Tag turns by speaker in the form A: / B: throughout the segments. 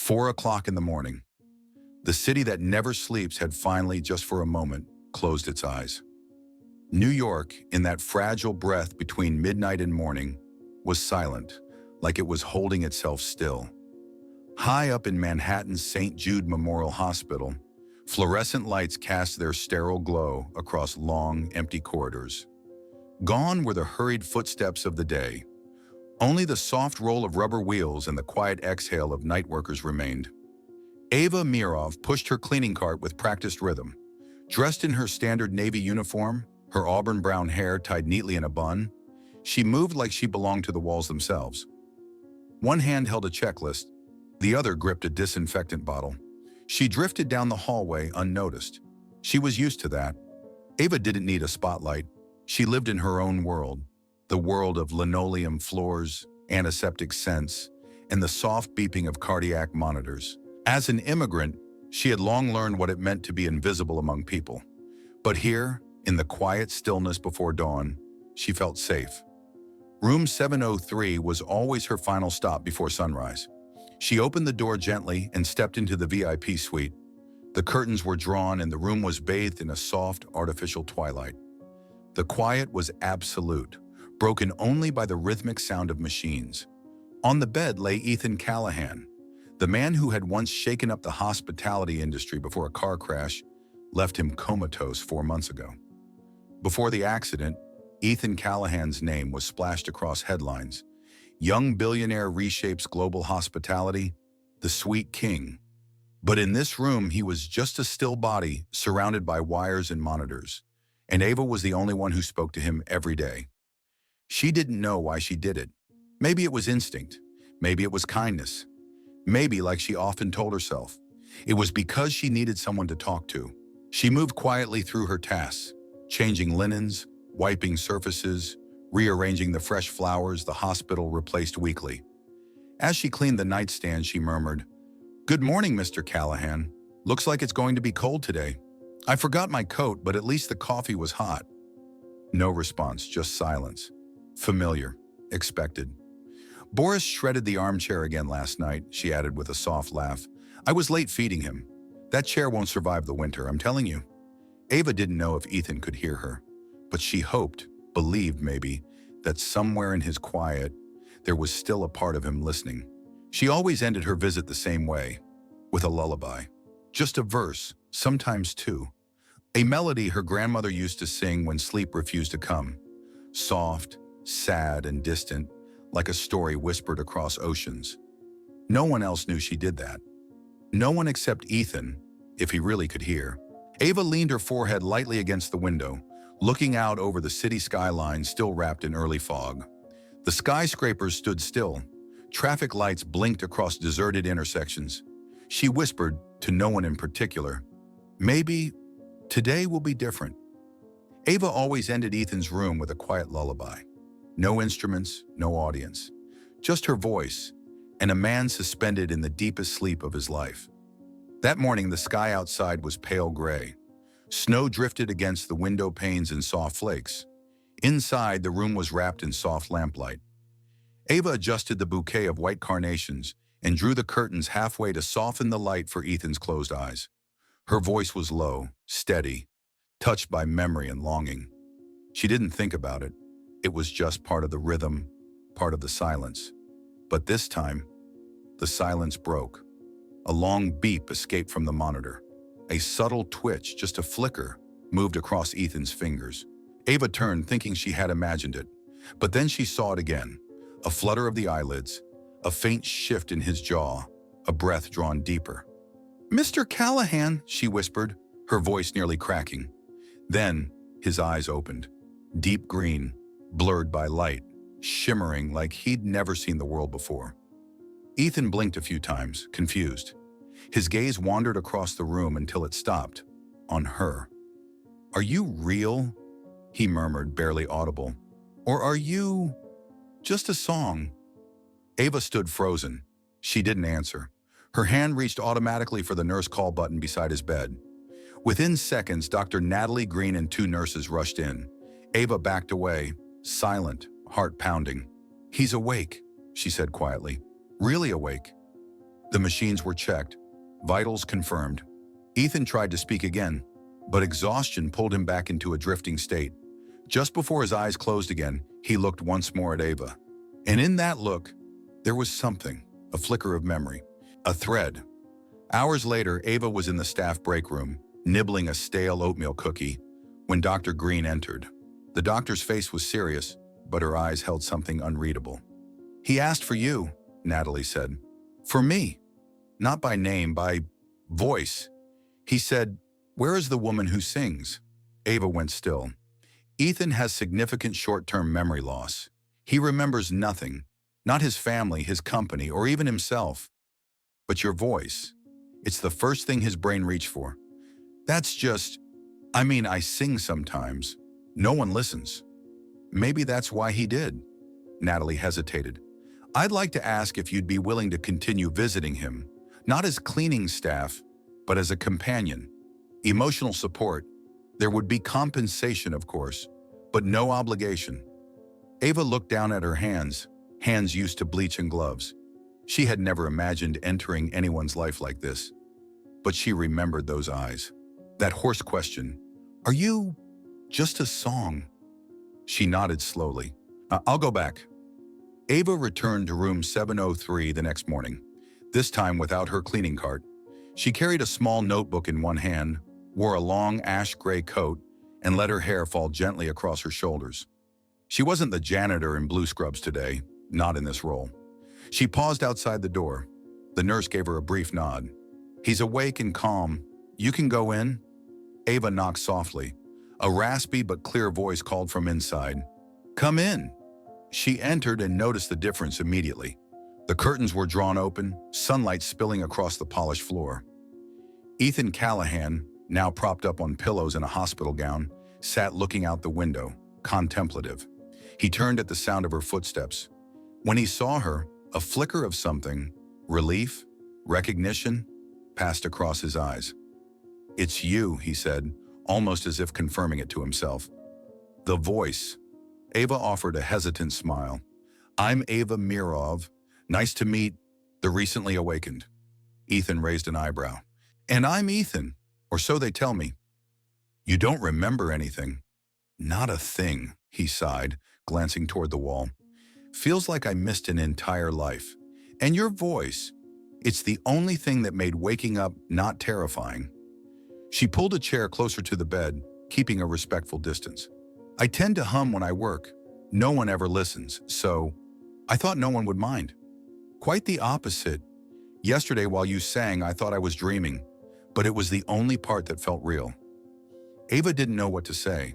A: 4 o'clock in the morning. The city that never sleeps had finally, just for a moment, closed its eyes. New York, in that fragile breath between midnight and morning, was silent, like it was holding itself still. High up in Manhattan's St. Jude Memorial Hospital, fluorescent lights cast their sterile glow across long, empty corridors. Gone were the hurried footsteps of the day. Only the soft roll of rubber wheels and the quiet exhale of night workers remained. Ava Mirov pushed her cleaning cart with practiced rhythm. Dressed in her standard Navy uniform, her auburn brown hair tied neatly in a bun, she moved like she belonged to the walls themselves. One hand held a checklist, the other gripped a disinfectant bottle. She drifted down the hallway unnoticed. She was used to that. Ava didn't need a spotlight. She lived in her own world, the world of linoleum floors, antiseptic scents, and the soft beeping of cardiac monitors. As an immigrant, she had long learned what it meant to be invisible among people. But here, in the quiet stillness before dawn, she felt safe. Room 703 was always her final stop before sunrise. She opened the door gently and stepped into the VIP suite. The curtains were drawn and the room was bathed in a soft, artificial twilight. The quiet was absolute, broken only by the rhythmic sound of machines. On the bed lay Ethan Callahan, the man who had once shaken up the hospitality industry before a car crash left him comatose 4 months ago. Before the accident, Ethan Callahan's name was splashed across headlines. Young billionaire reshapes global hospitality, the sweet king. But in this room, he was just a still body surrounded by wires and monitors. And Ava was the only one who spoke to him every day. She didn't know why she did it. Maybe it was instinct. Maybe it was kindness. Maybe, like she often told herself, it was because she needed someone to talk to. She moved quietly through her tasks, changing linens, wiping surfaces, rearranging the fresh flowers the hospital replaced weekly. As she cleaned the nightstand, she murmured, "Good morning, Mr. Callahan. Looks like it's going to be cold today. I forgot my coat, but at least the coffee was hot." No response, just silence. Familiar, expected. "Boris shredded the armchair again last night," she added with a soft laugh. "I was late feeding him. That chair won't survive the winter, I'm telling you." Ava didn't know if Ethan could hear her, but she hoped, believed maybe, that somewhere in his quiet, there was still a part of him listening. She always ended her visit the same way, with a lullaby. Just a verse, sometimes two. A melody her grandmother used to sing when sleep refused to come. Soft, sad, and distant, like a story whispered across oceans. No one else knew she did that. No one except Ethan, if he really could hear. Ava leaned her forehead lightly against the window, looking out over the city skyline still wrapped in early fog. The skyscrapers stood still. Traffic lights blinked across deserted intersections. She whispered, to no one in particular, "Maybe today will be different." Ava always ended Ethan's room with a quiet lullaby. No instruments, no audience. Just her voice, and a man suspended in the deepest sleep of his life. That morning, the sky outside was pale gray. Snow drifted against the window panes in soft flakes. Inside, the room was wrapped in soft lamplight. Ava adjusted the bouquet of white carnations and drew the curtains halfway to soften the light for Ethan's closed eyes. Her voice was low, steady, touched by memory and longing. She didn't think about it. It was just part of the rhythm, part of the silence. But this time, the silence broke. A long beep escaped from the monitor. A subtle twitch, just a flicker, moved across Ethan's fingers. Ava turned, thinking she had imagined it. But then she saw it again. A flutter of the eyelids, a faint shift in his jaw, a breath drawn deeper. "Mr. Callahan," she whispered, her voice nearly cracking. Then, his eyes opened. Deep green, blurred by light, shimmering like he'd never seen the world before. Ethan blinked a few times, confused. His gaze wandered across the room until it stopped, on her. "Are you real?" he murmured, barely audible. "Or are you just a song?" Ava stood frozen. She didn't answer. Her hand reached automatically for the nurse call button beside his bed. Within seconds, Dr. Natalie Green and 2 nurses rushed in. Ava backed away, silent, heart pounding. "He's awake," she said quietly. "Really awake." The machines were checked, vitals confirmed. Ethan tried to speak again, but exhaustion pulled him back into a drifting state. Just before his eyes closed again, he looked once more at Ava. And in that look, there was something, a flicker of memory, a thread. Hours later, Ava was in the staff break room, nibbling a stale oatmeal cookie, when Dr. Green entered. The doctor's face was serious, but her eyes held something unreadable. "He asked for you," Natalie said. "For me. Not by name, by voice. He said, 'Where is the woman who sings?'" Ava went still. Ethan has significant short-term memory loss. He remembers nothing, not his family, his company, or even himself. But your voice, it's the first thing his brain reached for. That's just, I sing sometimes. No one listens. Maybe that's why he did." Natalie hesitated. "I'd like to ask if you'd be willing to continue visiting him, not as cleaning staff, but as a companion. Emotional support. There would be compensation, of course, but no obligation." Ava looked down at her hands used to bleach and gloves. She had never imagined entering anyone's life like this. But she remembered those eyes. That hoarse question, "Are you just a song?" She nodded slowly. I'll go back." Ava returned to room 703 the next morning, this time without her cleaning cart. She carried a small notebook in one hand, wore a long ash-gray coat, and let her hair fall gently across her shoulders. She wasn't the janitor in blue scrubs today, not in this role. She paused outside the door. The nurse gave her a brief nod. "He's awake and calm. You can go in." Ava knocked softly. A raspy but clear voice called from inside. "Come in." She entered and noticed the difference immediately. The curtains were drawn open, sunlight spilling across the polished floor. Ethan Callahan, now propped up on pillows in a hospital gown, sat looking out the window, contemplative. He turned at the sound of her footsteps. When he saw her, a flicker of something, relief, recognition, passed across his eyes. "It's you," he said, almost as if confirming it to himself. The voice. Ava offered a hesitant smile. "I'm Ava Mirov. Nice to meet the recently awakened." Ethan raised an eyebrow. "And I'm Ethan, or so they tell me." "You don't remember anything?" "Not a thing," he sighed, glancing toward the wall. "Feels like I missed an entire life. And your voice, it's the only thing that made waking up not terrifying." She pulled a chair closer to the bed, keeping a respectful distance. "I tend to hum when I work. No one ever listens, so I thought no one would mind." "Quite the opposite. Yesterday while you sang, I thought I was dreaming, but it was the only part that felt real." Ava didn't know what to say.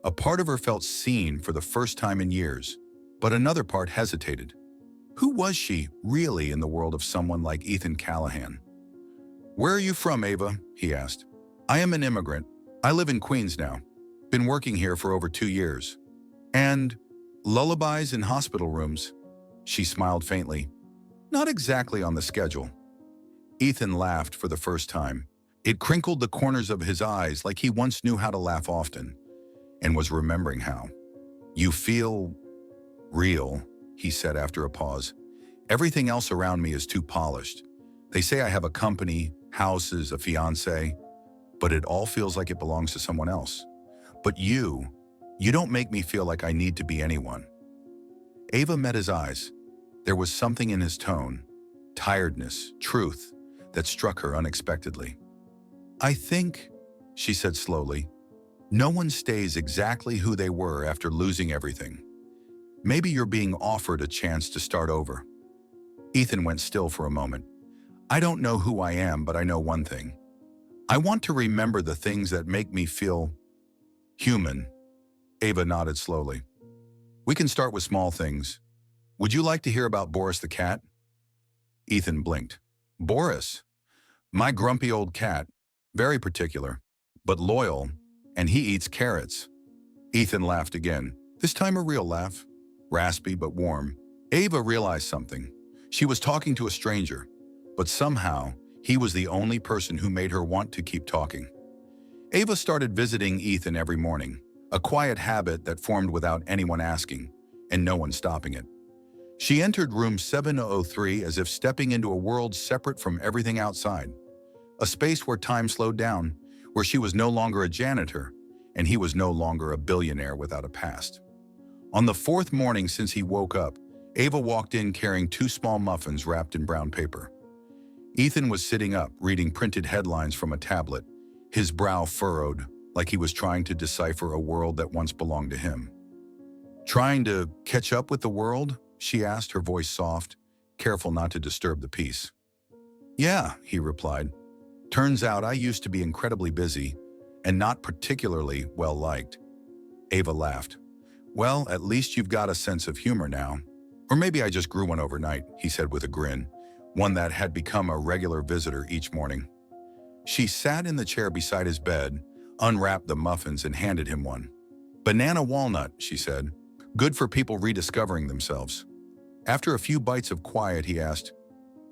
A: A part of her felt seen for the first time in years, but another part hesitated. Who was she really in the world of someone like Ethan Callahan? "Where are you from, Ava?" he asked. "I am an immigrant. I live in Queens now. Been working here for over 2 years. And lullabies in hospital rooms." She smiled faintly. "Not exactly on the schedule." Ethan laughed for the first time. It crinkled the corners of his eyes like he once knew how to laugh often, and was remembering how. "You feel real," he said after a pause. "Everything else around me is too polished. They say I have a company, houses, a fiancée, but it all feels like it belongs to someone else. But you don't make me feel like I need to be anyone." Ava met his eyes. There was something in his tone, tiredness, truth, that struck her unexpectedly. "I think," she said slowly, "no one stays exactly who they were after losing everything. Maybe you're being offered a chance to start over." Ethan went still for a moment. "I don't know who I am, but I know one thing. I want to remember the things that make me feel human." Ava nodded slowly. "We can start with small things. Would you like to hear about Boris the cat?" Ethan blinked. "Boris? My grumpy old cat. Very particular, but loyal, and he eats carrots." Ethan laughed again, this time a real laugh, raspy but warm. Ava realized something. She was talking to a stranger, but somehow he was the only person who made her want to keep talking. Ava started visiting Ethan every morning, a quiet habit that formed without anyone asking, and no one stopping it. She entered room 703 as if stepping into a world separate from everything outside, a space where time slowed down, where she was no longer a janitor, and he was no longer a billionaire without a past. On the fourth morning since he woke up, Ava walked in carrying two small muffins wrapped in brown paper. Ethan was sitting up, reading printed headlines from a tablet, his brow furrowed, like he was trying to decipher a world that once belonged to him. "Trying to catch up with the world?" she asked, her voice soft, careful not to disturb the peace. "Yeah," he replied. "Turns out I used to be incredibly busy and not particularly well-liked." Ava laughed. "Well, at least you've got a sense of humor now. Or maybe I just grew one overnight," he said with a grin, one that had become a regular visitor each morning. She sat in the chair beside his bed, unwrapped the muffins and handed him one. "Banana walnut," she said. "Good for people rediscovering themselves." After a few bites of quiet, he asked,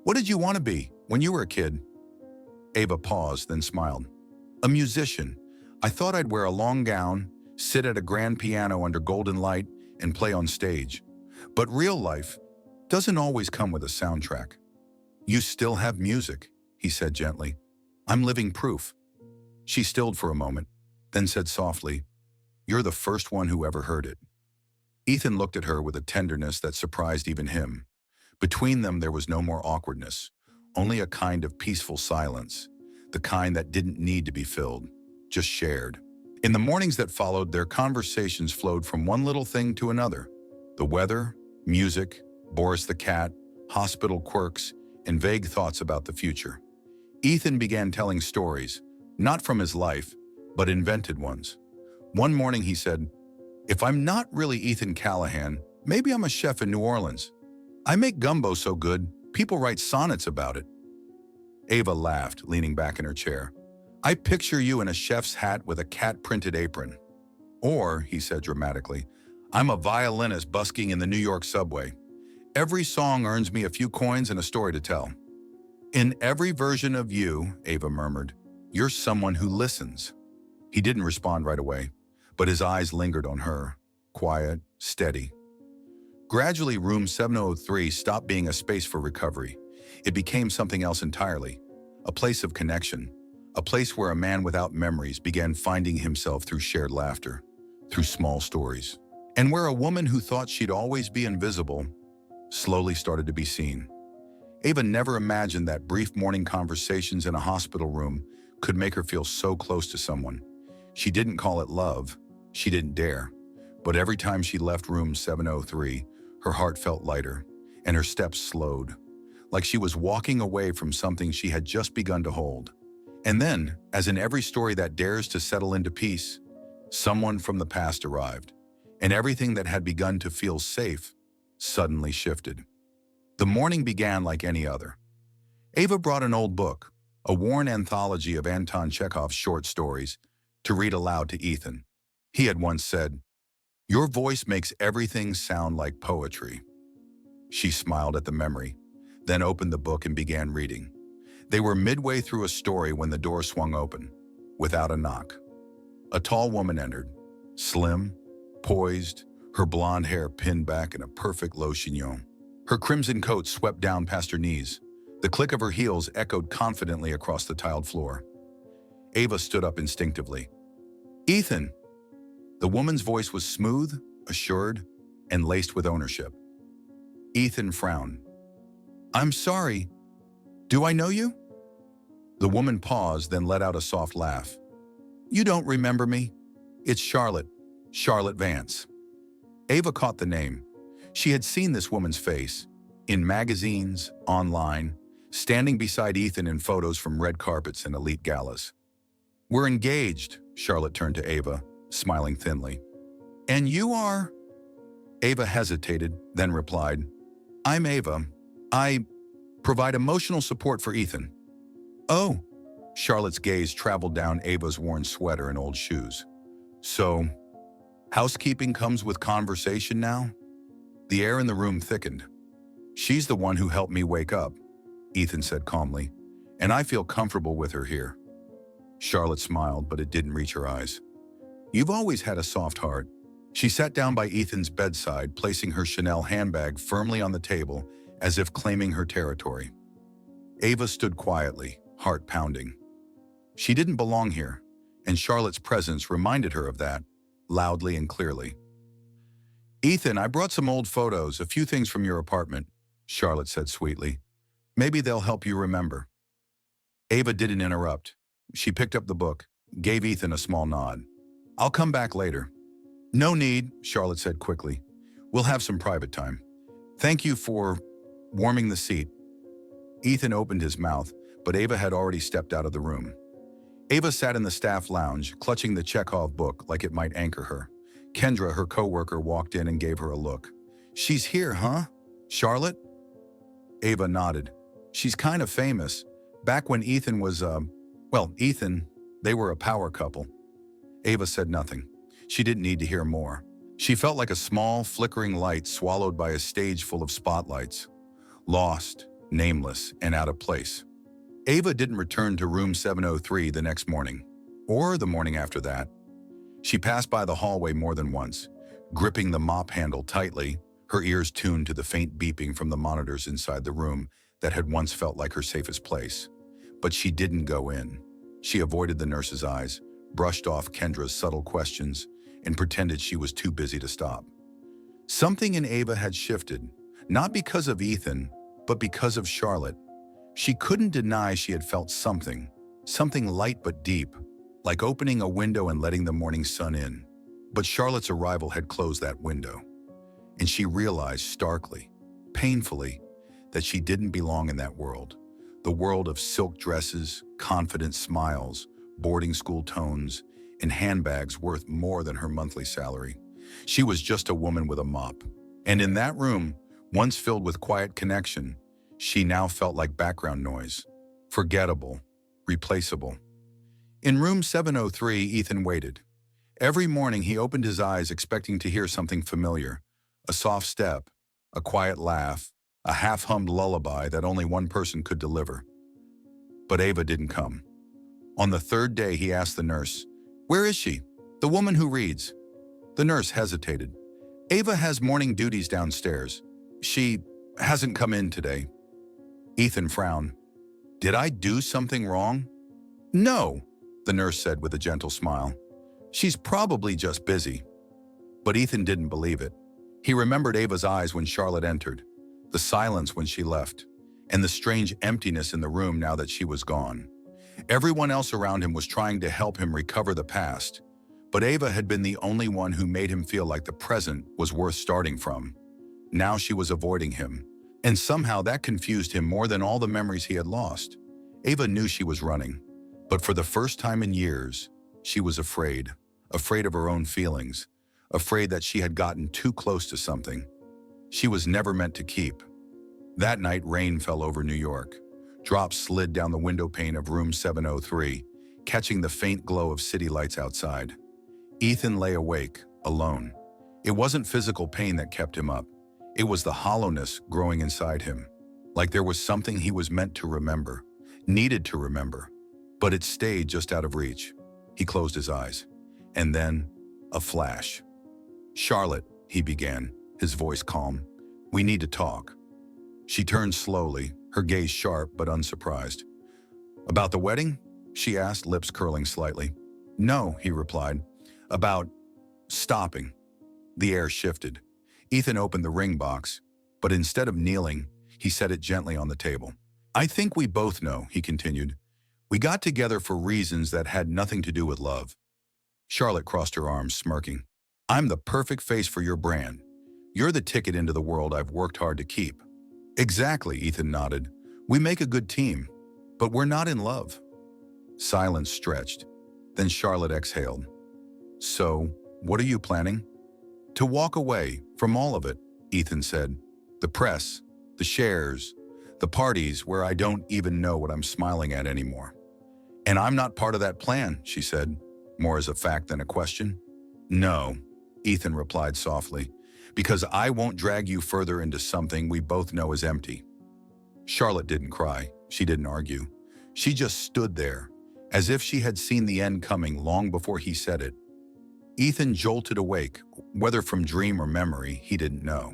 A: "What did you want to be when you were a kid?" Ava paused, then smiled. "A musician. I thought I'd wear a long gown, sit at a grand piano under golden light, and play on stage. But real life doesn't always come with a soundtrack." "You still have music," he said gently. "I'm living proof." She stilled for a moment, then said softly, "You're the first one who ever heard it." Ethan looked at her with a tenderness that surprised even him. Between them there was no more awkwardness, only a kind of peaceful silence, the kind that didn't need to be filled, just shared. In the mornings that followed, their conversations flowed from one little thing to another. The weather, music, Boris the cat, hospital quirks, and vague thoughts about the future. Ethan began telling stories, not from his life, but invented ones. One morning he said, "If I'm not really Ethan Callahan, maybe I'm a chef in New Orleans. I make gumbo so good, people write sonnets about it." Ava laughed, leaning back in her chair. "I picture you in a chef's hat with a cat-printed apron." "Or," he said dramatically, "I'm a violinist busking in the New York subway. Every song earns me a few coins and a story to tell." "In every version of you," Ava murmured, "you're someone who listens." He didn't respond right away, but his eyes lingered on her, quiet, steady. Gradually, room 703 stopped being a space for recovery. It became something else entirely, a place of connection, a place where a man without memories began finding himself through shared laughter, through small stories, and where a woman who thought she'd always be invisible slowly started to be seen. Ava never imagined that brief morning conversations in a hospital room could make her feel so close to someone. She didn't call it love, she didn't dare, but every time she left room 703, her heart felt lighter, and her steps slowed, like she was walking away from something she had just begun to hold. And then, as in every story that dares to settle into peace, someone from the past arrived, and everything that had begun to feel safe suddenly shifted. The morning began like any other. Ava brought an old book, a worn anthology of Anton Chekhov's short stories, to read aloud to Ethan. He had once said, "Your voice makes everything sound like poetry." She smiled at the memory, then opened the book and began reading. They were midway through a story when the door swung open, without a knock. A tall woman entered, slim, poised, her blonde hair pinned back in a perfect low chignon. Her crimson coat swept down past her knees. The click of her heels echoed confidently across the tiled floor. Ava stood up instinctively. "Ethan!" The woman's voice was smooth, assured, and laced with ownership. Ethan frowned. "I'm sorry. Do I know you?" The woman paused, then let out a soft laugh. "You don't remember me? It's Charlotte, Charlotte Vance." Ava caught the name. She had seen this woman's face, in magazines, online, standing beside Ethan in photos from red carpets and elite galas. "We're engaged," Charlotte turned to Ava, smiling thinly. "And you are?" Ava hesitated, then replied, "I'm Ava. I provide emotional support for Ethan." "Oh." Charlotte's gaze traveled down Ava's worn sweater and old shoes. "So, housekeeping comes with conversation now?" The air in the room thickened. "She's the one who helped me wake up," Ethan said calmly, "and I feel comfortable with her here." Charlotte smiled, but it didn't reach her eyes. "You've always had a soft heart," She sat down by Ethan's bedside, placing her Chanel handbag firmly on the table as if claiming her territory. Ava stood quietly, heart pounding. She didn't belong here, and Charlotte's presence reminded her of that, loudly and clearly. "Ethan, I brought some old photos, a few things from your apartment," Charlotte said sweetly. "Maybe they'll help you remember." Ava didn't interrupt. She picked up the book, gave Ethan a small nod. "I'll come back later." "No need," Charlotte said quickly. "We'll have some private time. Thank you for warming the seat." Ethan opened his mouth, but Ava had already stepped out of the room. Ava sat in the staff lounge, clutching the Chekhov book like it might anchor her. Kendra, her co-worker, walked in and gave her a look. "She's here, huh? Charlotte?" Ava nodded. "She's kind of famous. Back when Ethan was, Ethan, they were a power couple." Ava said nothing. She didn't need to hear more. She felt like a small, flickering light swallowed by a stage full of spotlights. Lost, nameless, and out of place. Ava didn't return to room 703 the next morning, or the morning after that. She passed by the hallway more than once, gripping the mop handle tightly, her ears tuned to the faint beeping from the monitors inside the room that had once felt like her safest place. But she didn't go in. She avoided the nurse's eyes, brushed off Kendra's subtle questions, and pretended she was too busy to stop. Something in Ava had shifted, not because of Ethan, but because of Charlotte. She couldn't deny she had felt something light but deep, like opening a window and letting the morning sun in. But Charlotte's arrival had closed that window, and she realized starkly, painfully, that she didn't belong in that world. The world of silk dresses, confident smiles, boarding school tones, and handbags worth more than her monthly salary. She was just a woman with a mop. And in that room, once filled with quiet connection, she now felt like background noise, forgettable, replaceable. In room 703, Ethan waited. Every morning he opened his eyes expecting to hear something familiar, a soft step, a quiet laugh, a half-hummed lullaby that only one person could deliver. But Ava didn't come. On the third day, he asked the nurse, "Where is she? The woman who reads?" The nurse hesitated. "Ava has morning duties downstairs. She hasn't come in today." Ethan frowned. "Did I do something wrong?" "No," the nurse said with a gentle smile. "She's probably just busy." But Ethan didn't believe it. He remembered Ava's eyes when Charlotte entered, the silence when she left, and the strange emptiness in the room now that she was gone. Everyone else around him was trying to help him recover the past, but Ava had been the only one who made him feel like the present was worth starting from. Now she was avoiding him, and somehow that confused him more than all the memories he had lost. Ava knew she was running, but for the first time in years, she was afraid of her own feelings, afraid that she had gotten too close to something she was never meant to keep. That night, rain fell over New York. Drops slid down the window pane of room 703, catching the faint glow of city lights outside. Ethan lay awake, alone. It wasn't physical pain that kept him up. It was the hollowness growing inside him, like there was something he was meant to remember, needed to remember, but it stayed just out of reach. He closed his eyes. And then, a flash. "Charlotte," he began, his voice calm, "we need to talk." She turned slowly, her gaze sharp but unsurprised. "About the wedding?" she asked, lips curling slightly. "No," he replied. "About stopping." The air shifted. Ethan opened the ring box, but instead of kneeling, he set it gently on the table. "I think we both know," he continued. "We got together for reasons that had nothing to do with love." Charlotte crossed her arms, smirking. "I'm the perfect face for your brand. You're the ticket into the world I've worked hard to keep." "Exactly," Ethan nodded. "We make a good team, but we're not in love." Silence stretched. Then Charlotte exhaled. "So, what are you planning?" "To walk away from all of it," Ethan said. "The press, the shares, the parties where I don't even know what I'm smiling at anymore." "And I'm not part of that plan," she said, more as a fact than a question. "No," Ethan replied softly, "because I won't drag you further into something we both know is empty." Charlotte didn't cry. She didn't argue. She just stood there, as if she had seen the end coming long before he said it. Ethan jolted awake, whether from dream or memory, he didn't know.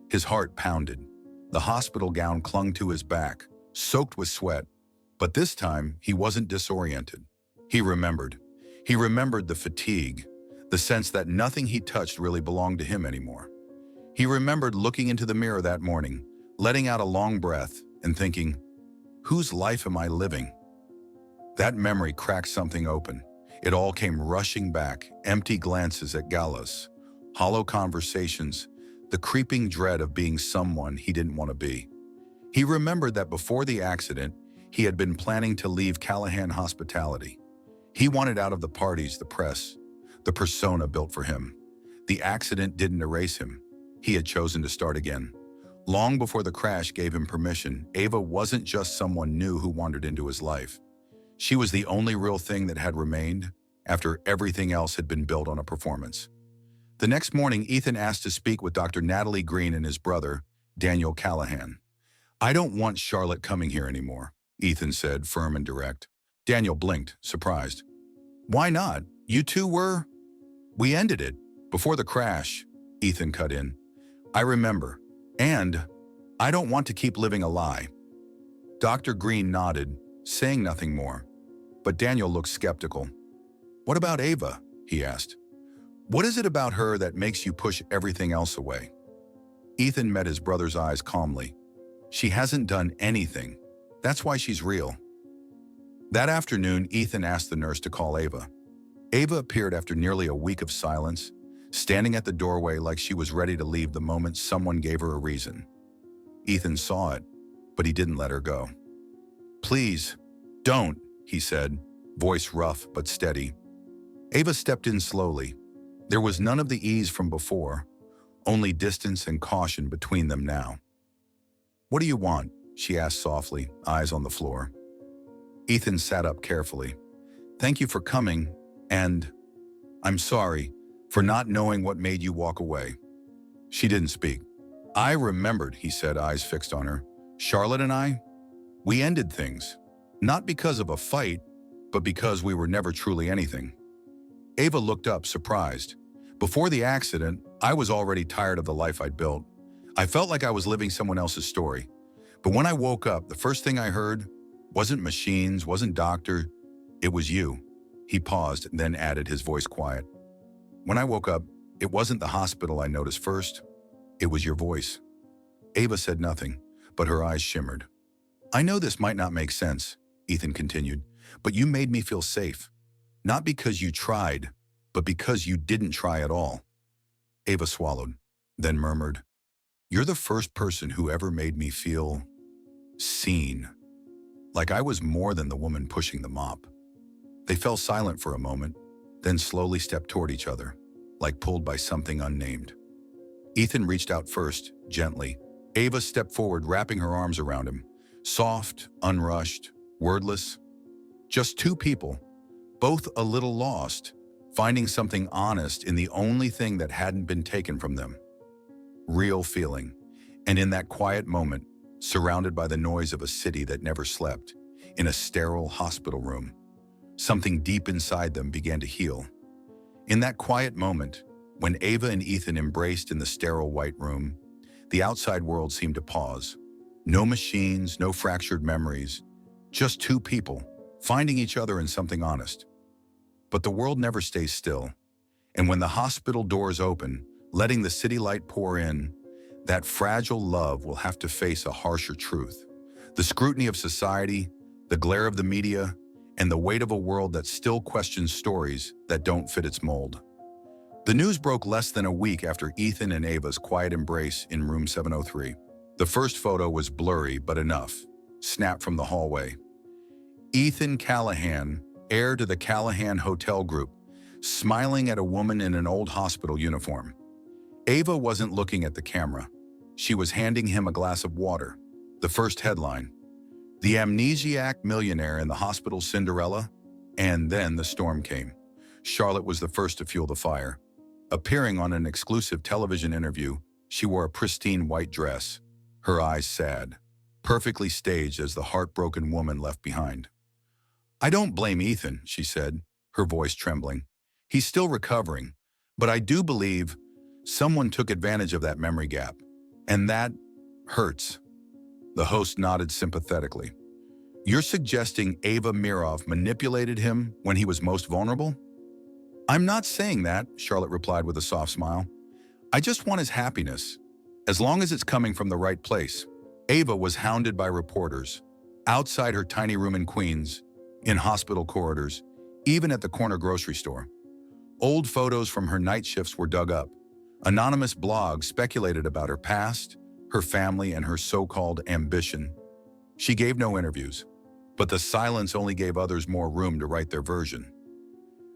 A: His heart pounded. The hospital gown clung to his back, soaked with sweat, but this time he wasn't disoriented. He remembered. He remembered the fatigue, the sense that nothing he touched really belonged to him anymore. He remembered looking into the mirror that morning, letting out a long breath and thinking, "Whose life am I living?" That memory cracked something open. It all came rushing back, empty glances at galas, hollow conversations, the creeping dread of being someone he didn't want to be. He remembered that before the accident, he had been planning to leave Callahan Hospitality. He wanted out of the parties, the press, the persona built for him. The accident didn't erase him. He had chosen to start again. Long before the crash gave him permission, Ava wasn't just someone new who wandered into his life. She was the only real thing that had remained after everything else had been built on a performance. The next morning, Ethan asked to speak with Dr. Natalie Green and his brother, Daniel Callahan. "I don't want Charlotte coming here anymore," Ethan said, firm and direct. Daniel blinked, surprised. "Why not? You two were—" "We ended it. Before the crash," Ethan cut in. "I remember. And I don't want to keep living a lie." Dr. Green nodded, saying nothing more. But Daniel looked skeptical. "What about Ava?" he asked. "What is it about her that makes you push everything else away?" Ethan met his brother's eyes calmly. "She hasn't done anything. That's why she's real." That afternoon, Ethan asked the nurse to call Ava. Ava appeared after nearly a week of silence, standing at the doorway like she was ready to leave the moment someone gave her a reason. Ethan saw it, but he didn't let her go. "Please, don't," he said, voice rough but steady. Ava stepped in slowly. There was none of the ease from before, only distance and caution between them now. "What do you want?" she asked softly, eyes on the floor. Ethan sat up carefully. "Thank you for coming, and I'm sorry for not knowing what made you walk away." She didn't speak. "I remembered," he said, eyes fixed on her. "Charlotte and I, we ended things. Not because of a fight, but because we were never truly anything." Ava looked up, surprised. "Before the accident, I was already tired of the life I'd built. I felt like I was living someone else's story. But when I woke up, the first thing I heard wasn't machines, wasn't doctor, it was you." He paused, then added, his voice quiet. "When I woke up, it wasn't the hospital I noticed first, it was your voice." Ava said nothing, but her eyes shimmered. "I know this might not make sense," Ethan continued, "but you made me feel safe. Not because you tried, but because you didn't try at all." Ava swallowed, then murmured, "You're the first person who ever made me feel seen. Like I was more than the woman pushing the mop." They fell silent for a moment, then slowly stepped toward each other, like pulled by something unnamed. Ethan reached out first, gently. Ava stepped forward, wrapping her arms around him. Soft, unrushed, wordless. Just two people, both a little lost, finding something honest in the only thing that hadn't been taken from them. Real feeling. And in that quiet moment, surrounded by the noise of a city that never slept, in a sterile hospital room, something deep inside them began to heal. In that quiet moment, when Ava and Ethan embraced in the sterile white room, the outside world seemed to pause. No machines, no fractured memories, just two people, finding each other in something honest. But the world never stays still. And when the hospital doors open, letting the city light pour in, that fragile love will have to face a harsher truth. The scrutiny of society, the glare of the media, and the weight of a world that still questions stories that don't fit its mold. The news broke less than a week after Ethan and Ava's quiet embrace in room 703. The first photo was blurry but enough, snapped from the hallway. Ethan Callahan, heir to the Callahan Hotel Group, smiling at a woman in an old hospital uniform. Ava wasn't looking at the camera. She was handing him a glass of water. The first headline, "The amnesiac millionaire in the hospital Cinderella," and then the storm came. Charlotte was the first to fuel the fire. Appearing on an exclusive television interview, she wore a pristine white dress, her eyes sad, perfectly staged as the heartbroken woman left behind. "I don't blame Ethan," she said, her voice trembling. "He's still recovering, But I do believe someone took advantage of that memory gap. And that hurts. The host nodded sympathetically. You're suggesting Ava Mirov manipulated him when he was most vulnerable? I'm not saying that, Charlotte replied with a soft smile. I just want his happiness, as long as it's coming from the right place. Ava was hounded by reporters, outside her tiny room in Queens, in hospital corridors, even at the corner grocery store. Old photos from her night shifts were dug up. Anonymous blogs speculated about her past, her family, and her so-called ambition. She gave no interviews, but the silence only gave others more room to write their version.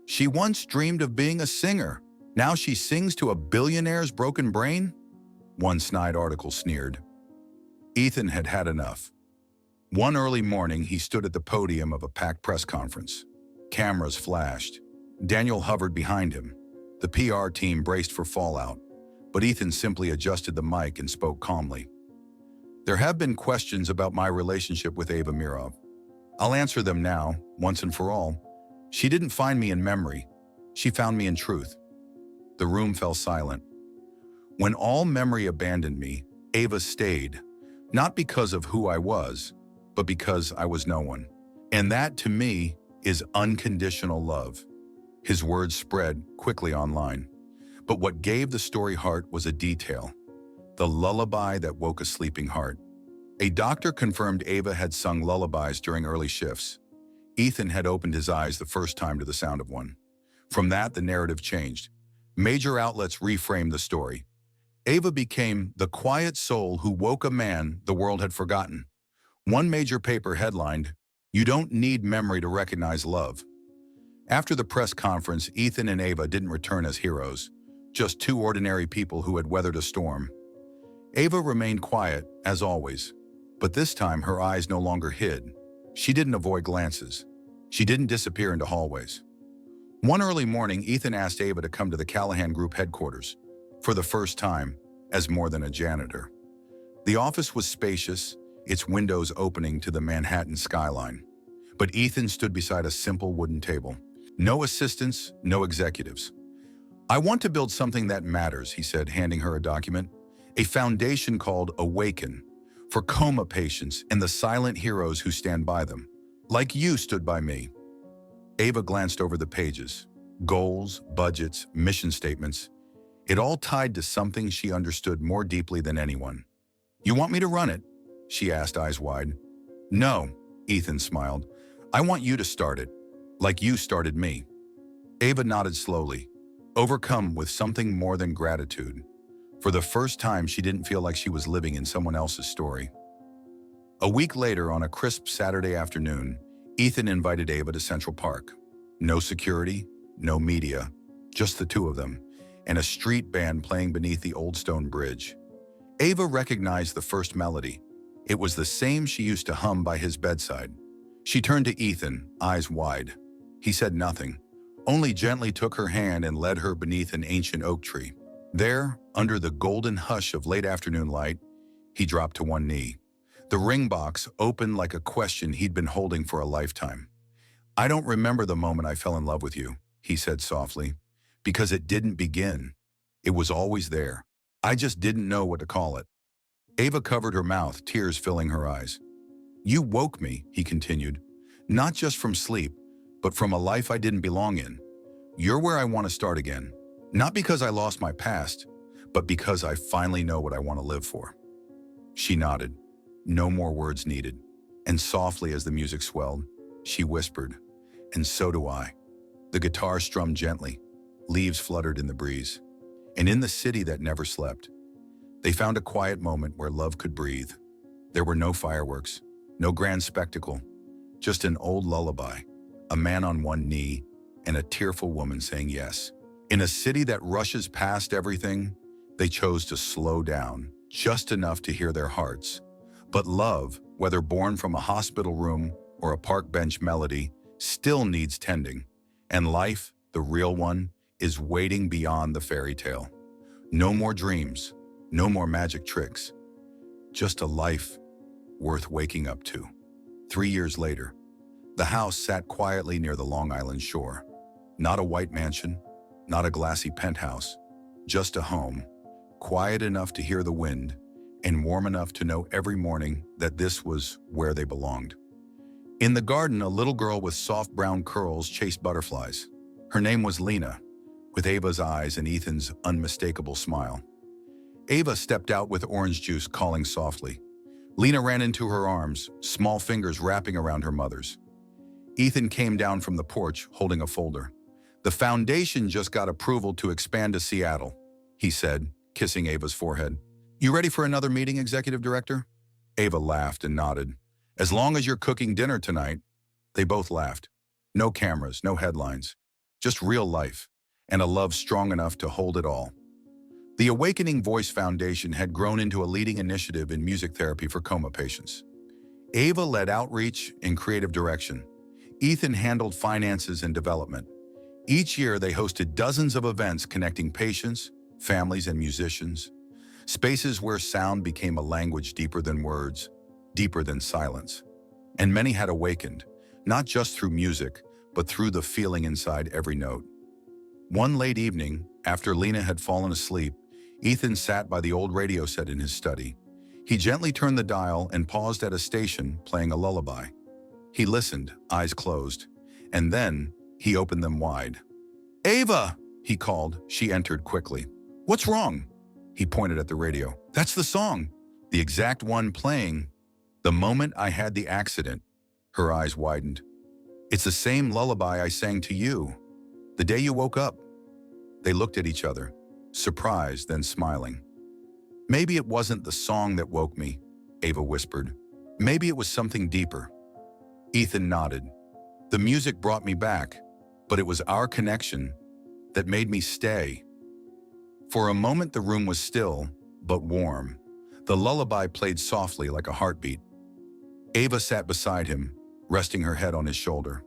A: She once dreamed of being a singer. Now she sings to a billionaire's broken brain? One snide article sneered. Ethan had had enough. One early morning, he stood at the podium of a packed press conference. Cameras flashed. Daniel hovered behind him. The PR team braced for fallout, but Ethan simply adjusted the mic and spoke calmly. There have been questions about my relationship with Ava Mirov. I'll answer them now, once and for all. She didn't find me in memory. She found me in truth. The room fell silent. When all memory abandoned me, Ava stayed, not because of who I was, but because I was no one. And that, to me, is unconditional love. His words spread quickly online. But what gave the story heart was a detail, the lullaby that woke a sleeping heart. A doctor confirmed Ava had sung lullabies during early shifts. Ethan had opened his eyes the first time to the sound of one. From that, the narrative changed. Major outlets reframed the story. Ava became the quiet soul who woke a man the world had forgotten. One major paper headlined, "You don't need memory to recognize love." After the press conference, Ethan and Ava didn't return as heroes, just two ordinary people who had weathered a storm. Ava remained quiet, as always, but this time her eyes no longer hid. She didn't avoid glances. She didn't disappear into hallways. One early morning, Ethan asked Ava to come to the Callahan Group headquarters, for the first time, as more than a janitor. The office was spacious, its windows opening to the Manhattan skyline. But Ethan stood beside a simple wooden table. No assistants, no executives. "I want to build something that matters," he said, handing her a document. "A foundation called Awaken, for coma patients and the silent heroes who stand by them, like you stood by me." Ava glanced over the pages. Goals, budgets, mission statements. It all tied to something she understood more deeply than anyone. "You want me to run it?" she asked, eyes wide. "No," Ethan smiled. "I want you to start it, like you started me." Ava nodded slowly, overcome with something more than gratitude. For the first time, she didn't feel like she was living in someone else's story. A week later, on a crisp Saturday afternoon, Ethan invited Ava to Central Park. No security, no media, just the two of them, and a street band playing beneath the old stone bridge. Ava recognized the first melody. It was the same she used to hum by his bedside. She turned to Ethan, eyes wide. He said nothing, only gently took her hand and led her beneath an ancient oak tree. There, under the golden hush of late afternoon light, he dropped to one knee. The ring box opened like a question he'd been holding for a lifetime. "I don't remember the moment I fell in love with you," he said softly, "because it didn't begin. It was always there. I just didn't know what to call it." Ava covered her mouth, tears filling her eyes. "You woke me," he continued, "not just from sleep, but from a life I didn't belong in. You're where I want to start again. Not because I lost my past, but because I finally know what I want to live for." She nodded. No more words needed. And softly as the music swelled, she whispered, "And so do I." The guitar strummed gently. Leaves fluttered in the breeze. And in the city that never slept, they found a quiet moment where love could breathe. There were no fireworks, no grand spectacle, just an old lullaby, a man on one knee, and a tearful woman saying yes. In a city that rushes past everything, they chose to slow down, just enough to hear their hearts. But love, whether born from a hospital room or a park bench melody, still needs tending. And life, the real one, is waiting beyond the fairy tale. No more dreams, no more magic tricks. Just a life worth waking up to. 3 years later, the house sat quietly near the Long Island shore. Not a white mansion, not a glassy penthouse, just a home, quiet enough to hear the wind and warm enough to know every morning that this was where they belonged. In the garden, a little girl with soft brown curls chased butterflies. Her name was Lena, with Ava's eyes and Ethan's unmistakable smile. Ava stepped out with orange juice, calling softly. Lena ran into her arms, small fingers wrapping around her mother's. Ethan came down from the porch, holding a folder. "The foundation just got approval to expand to Seattle," he said, kissing Ava's forehead. "You ready for another meeting, Executive Director?" Ava laughed and nodded. "As long as you're cooking dinner tonight." They both laughed. No cameras, no headlines. Just real life, and a love strong enough to hold it all. The Awakening Voice Foundation had grown into a leading initiative in music therapy for coma patients. Ava led outreach and creative direction. Ethan handled finances and development. Each year, they hosted dozens of events connecting patients, families, and musicians, spaces where sound became a language deeper than words, deeper than silence. And many had awakened, not just through music, but through the feeling inside every note. One late evening, after Lena had fallen asleep, Ethan sat by the old radio set in his study. He gently turned the dial and paused at a station playing a lullaby. He listened, eyes closed, and then he opened them wide. "Ava!" he called. She entered quickly. "What's wrong?" He pointed at the radio. "That's the song, the exact one playing the moment I had the accident." Her eyes widened. "It's the same lullaby I sang to you, the day you woke up." They looked at each other, surprised, then smiling. "Maybe it wasn't the song that woke me," Ava whispered. "Maybe it was something deeper." Ethan nodded. "The music brought me back, but it was our connection that made me stay." For a moment, the room was still, but warm. The lullaby played softly like a heartbeat. Ava sat beside him, resting her head on his shoulder.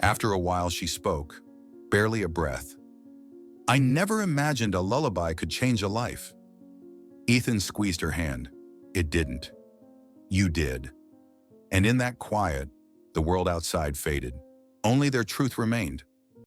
A: After a while, she spoke, barely a breath. "I never imagined a lullaby could change a life." Ethan squeezed her hand. "It didn't. You did." And in that quiet, the world outside faded. Only their truth remained.